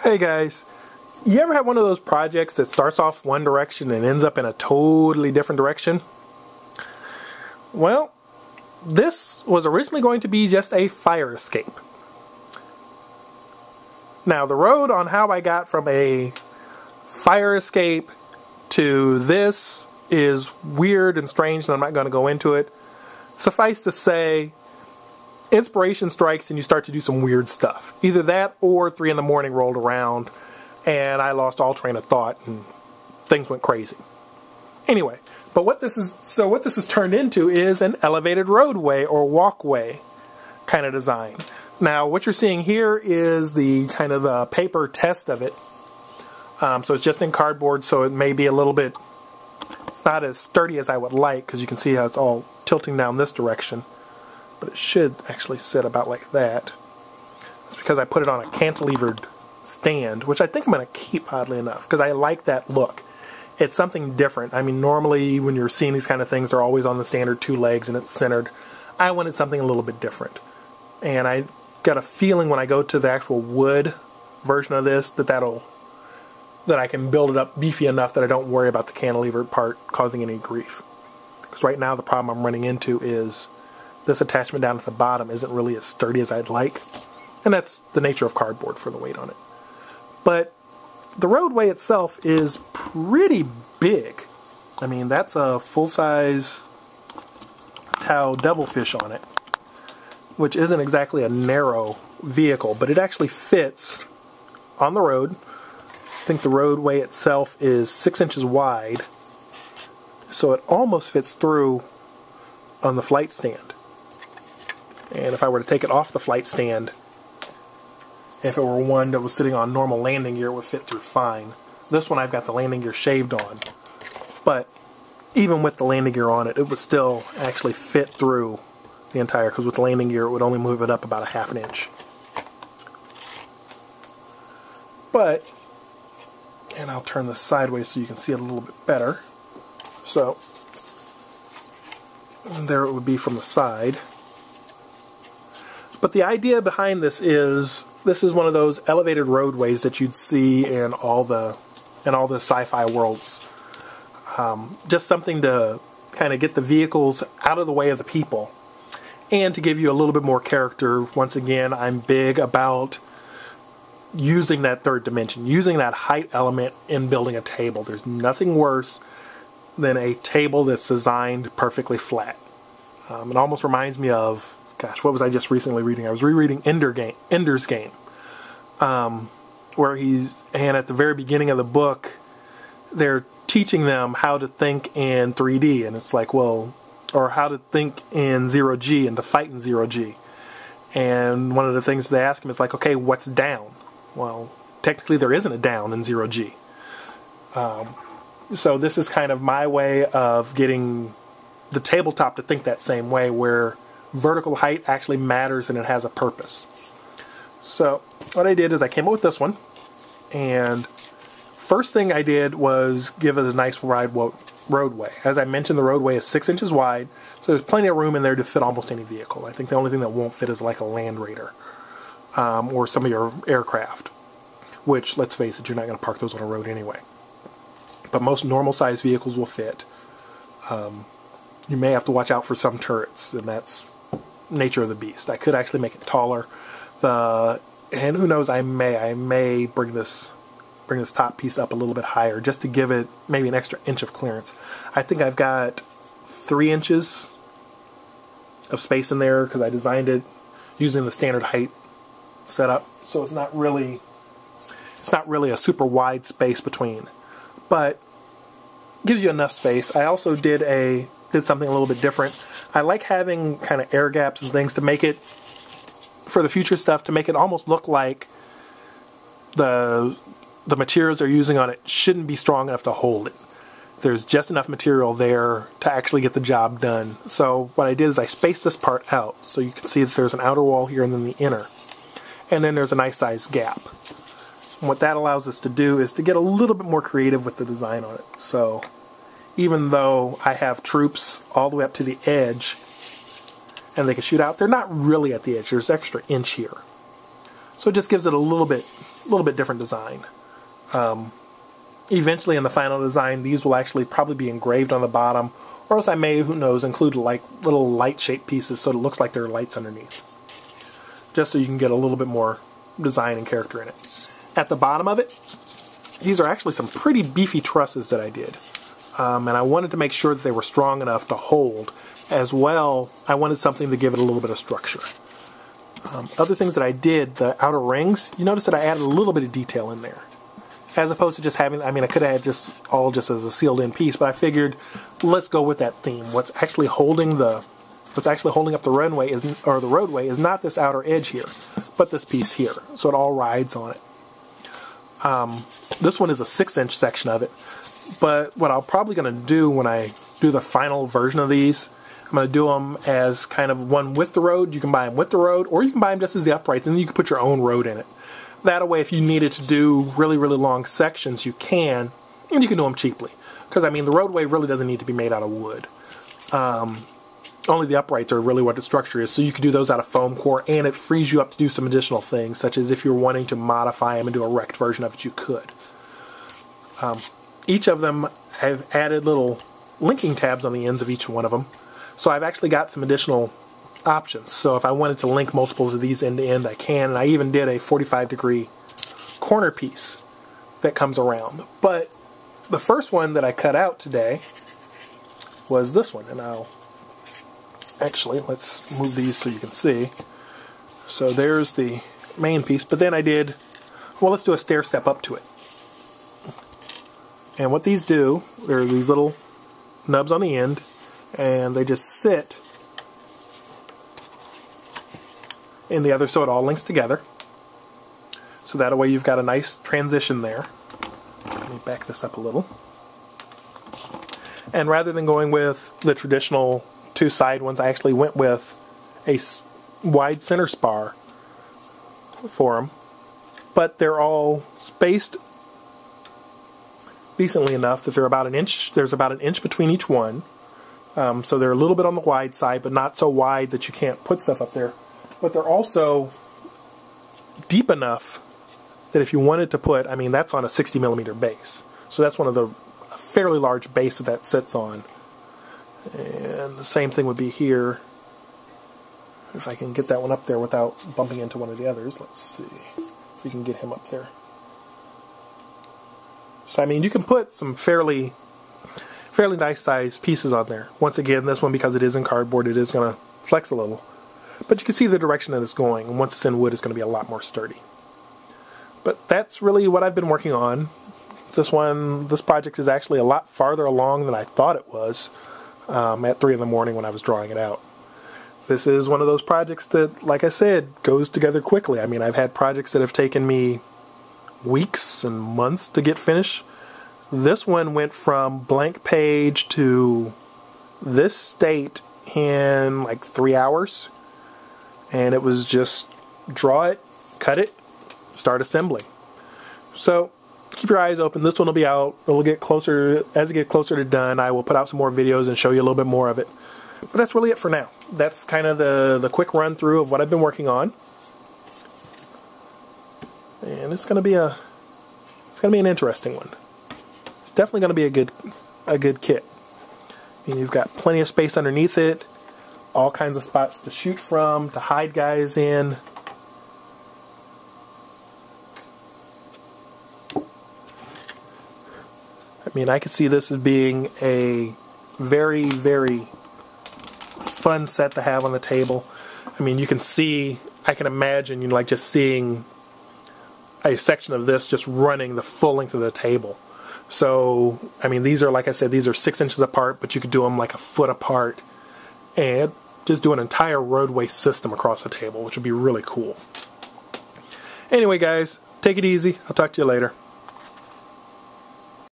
Hey guys, you ever have one of those projects that starts off one direction and ends up in a totally different direction? Well, this was originally going to be just a fire escape. Now, the road on how I got from a fire escape to this is weird and strange, and I'm not going to go into it. Suffice to say, inspiration strikes and you start to do some weird stuff. Either that or 3 in the morning rolled around and I lost all train of thought and things went crazy. Anyway, but what this is turned into is an elevated roadway or walkway kind of design. Now what you're seeing here is the kind of the paper test of it. So it's just in cardboard, so it may be a little bit, it's not as sturdy as I would like, because you can see how it's all tilting down this direction. But it should actually sit about like that. It's because I put it on a cantilevered stand, which I think I'm going to keep, oddly enough, because I like that look. It's something different. I mean, normally when you're seeing these kind of things, they're always on the standard 2 legs and it's centered. I wanted something a little bit different. And I got a feeling when I go to the actual wood version of this that I can build it up beefy enough that I don't worry about the cantilevered part causing any grief. Because right now the problem I'm running into is this attachment down at the bottom isn't really as sturdy as I'd like. And that's the nature of cardboard for the weight on it. But the roadway itself is pretty big. I mean, that's a full-size Tau devilfish on it, which isn't exactly a narrow vehicle, but it actually fits on the road. I think the roadway itself is 6 inches wide, so it almost fits through on the flight stand. And if I were to take it off the flight stand, if it were one that was sitting on normal landing gear, it would fit through fine. This one I've got the landing gear shaved on, but even with the landing gear on it, it would still actually fit through the entire, because with the landing gear it would only move it up about a half an inch. But, and I'll turn this sideways so you can see it a little bit better. So, there it would be from the side. But the idea behind this is one of those elevated roadways that you'd see in all the sci-fi worlds. Just something to kind of get the vehicles out of the way of the people, and to give you a little bit more character. Once again, I'm big about using that third dimension, using that height element in building a table. There's nothing worse than a table that's designed perfectly flat. It almost reminds me of, gosh, what was I just recently reading? I was rereading Ender's Game, where and at the very beginning of the book, they're teaching them how to think in 3D, and it's like, well, or how to think in 0G and to fight in 0G. And one of the things they ask him is like, okay, what's down? Well, technically there isn't a down in 0G. So this is kind of my way of getting the tabletop to think that same way, where vertical height actually matters and it has a purpose. So what I did is I came up with this one, and first thing I did was give it a nice wide roadway. As I mentioned, the roadway is 6 inches wide, so there's plenty of room in there to fit almost any vehicle. I think the only thing that won't fit is like a Land Raider, or some of your aircraft, which, let's face it, you're not going to park those on a road anyway. But most normal sized vehicles will fit. You may have to watch out for some turrets, and that's nature of the beast. I could actually make it taller, and who knows, I may bring this top piece up a little bit higher just to give it maybe an extra inch of clearance. I think I've got 3 inches of space in there because I designed it using the standard height setup, so it's not really a super wide space between, but gives you enough space. I also did something a little bit different. I like having kind of air gaps and things to make it, for the future stuff, to make it almost look like the materials they're using on it shouldn't be strong enough to hold it. There's just enough material there to actually get the job done. So what I did is I spaced this part out, so you can see that there's an outer wall here and then the inner. And then there's a nice sized gap. And what that allows us to do is to get a little bit more creative with the design on it. So even though I have troops all the way up to the edge and they can shoot out, they're not really at the edge. There's an extra inch here. So it just gives it a little bit different design. Eventually in the final design, these will actually probably be engraved on the bottom, or else I may, who knows, include like little light-shaped pieces so it looks like there are lights underneath. Just so you can get a little bit more design and character in it. At the bottom of it, these are actually some pretty beefy trusses that I did. And I wanted to make sure that they were strong enough to hold. As well, I wanted something to give it a little bit of structure. Other things that I did, the outer rings, you notice that I added a little bit of detail in there. As opposed to just having, I mean, I could have had just as a sealed-in piece, but I figured, let's go with that theme. What's actually holding up the runway the roadway is not this outer edge here, but this piece here. So it all rides on it. This one is a 6-inch section of it, but what I'm probably going to do when I do the final version of these, I'm going to do them as kind of one with the road. You can buy them with the road, or you can buy them just as the uprights, and then you can put your own road in it. That way, if you needed to do really, really long sections, you can, and you can do them cheaply. Because, I mean, the roadway really doesn't need to be made out of wood. Only the uprights are really what the structure is, so you could do those out of foam core, and it frees you up to do some additional things, such as if you're wanting to modify them and do a wrecked version of it, you could. Each of them, I've added little linking tabs on the ends of each one of them, so I've actually got some additional options. So if I wanted to link multiples of these end to end, I can, and I even did a 45-degree corner piece that comes around. But the first one that I cut out today was this one, and let's move these so you can see. So there's the main piece, but then I did, well, let's do a stair step up to it. And what these do, there are these little nubs on the end, and they just sit in the other, so it all links together. So that way you've got a nice transition there. Let me back this up a little. And rather than going with the traditional 2 side ones, I actually went with a wide center spar for them. But they're all spaced decently enough that they're about an inch. There's about an inch between each one. So they're a little bit on the wide side, but not so wide that you can't put stuff up there. But they're also deep enough that if you wanted to put, I mean, that's on a 60mm base. So that's one of the fairly large base that sits on. And the same thing would be here. If I can get that one up there without bumping into one of the others. Let's see if we can get him up there. So, I mean, you can put some fairly nice sized pieces on there. Once again, this one, because it is in cardboard, it is going to flex a little. But you can see the direction that it's going, and once it's in wood, it's going to be a lot more sturdy. But that's really what I've been working on. This project is actually a lot farther along than I thought it was at 3 in the morning when I was drawing it out. This is one of those projects that, like I said, goes together quickly. I mean, I've had projects that have taken me weeks and months to get finished. This one went from blank page to this state in like 3 hours. And it was just draw it, cut it, start assembling. So keep your eyes open. This one will be out. It'll get closer. As it gets closer to done, I will put out some more videos and show you a little bit more of it. But that's really it for now. That's kind of the quick run through of what I've been working on. And it's going to be an interesting one. It's definitely going to be a good kit. I mean, you've got plenty of space underneath it. All kinds of spots to shoot from, to hide guys in. I mean, I could see this as being a very, very fun set to have on the table. I mean, you can see, I can imagine, like just seeing a section of this just running the full length of the table. So, I mean, these are, like I said, these are 6 inches apart, but you could do them like a foot apart. And just do an entire roadway system across the table, which would be really cool. Anyway, guys, take it easy. I'll talk to you later.